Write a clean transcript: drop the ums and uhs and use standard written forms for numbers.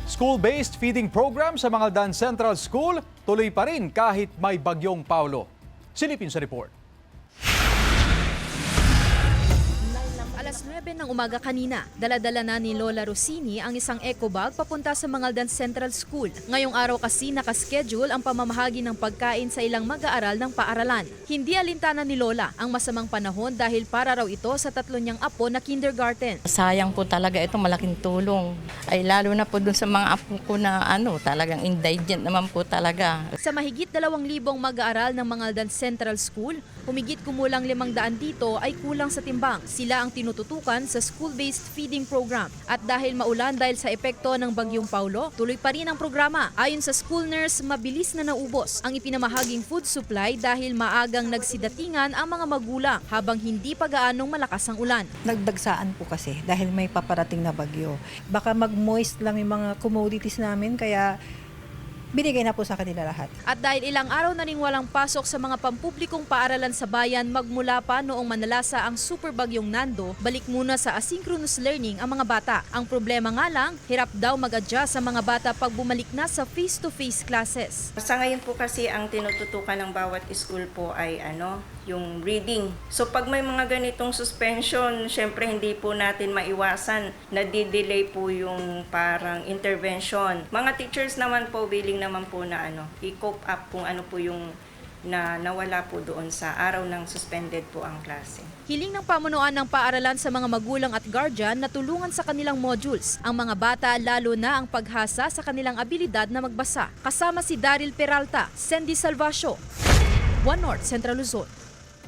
School-based feeding program sa Mangaldan Central School tuloy pa rin kahit may bagyong Paulo. Silipin sa report. Alas 9 ng umaga kanina, dala-dala na ni Lola Rosini ang isang eco bag papunta sa Mangaldan Central School. Ngayong araw kasi nakaschedule ang pamamahagi ng pagkain sa ilang mag-aaral ng paaralan. Hindi alintana ni Lola ang masamang panahon dahil para raw ito sa tatlo niyang apo na kindergarten. Sayang po talaga ito, malaking tulong. Ay lalo na po dun sa mga apo ko na talagang indigent naman po talaga. Sa mahigit 2,000 mag-aaral ng Mangaldan Central School, humigit kumulang 500 dito ay kulang sa timbang. Sila ang tinututukan sa school-based feeding program. At dahil maulan dahil sa epekto ng bagyong Paulo, tuloy pa rin ang programa. Ayon sa school nurse, mabilis na naubos ang ipinamahaging food supply dahil maagang nagsidatingan ang mga magulang habang hindi pa gaanong malakas ang ulan. Nagdagsaan po kasi dahil may paparating na bagyo. Baka mag-moist lang yung mga commodities namin kaya binigay na po sa kanila lahat. At dahil ilang araw na ring walang pasok sa mga pampublikong paaralan sa bayan magmula pa noong manalasa ang super bagyong Nando, balik muna sa asynchronous learning ang mga bata. Ang problema nga lang, hirap daw mag-adjust sa mga bata pag bumalik na sa face-to-face classes. Sa ngayon po kasi ang tinututukan ng bawat school po ay yung reading. So pag may mga ganitong suspension, syempre hindi po natin maiwasan na di-delay po yung parang intervention. Mga teachers naman po willing naman po na i-cope up kung ano po yung nawala po doon sa araw ng suspended po ang klase. Hiling ng pamunuan ng paaralan sa mga magulang at guardian na tulungan sa kanilang modules ang mga bata lalo na ang paghasa sa kanilang abilidad na magbasa. Kasama si Daryl Peralta, Sandy Salvacio, One North Central Luzon.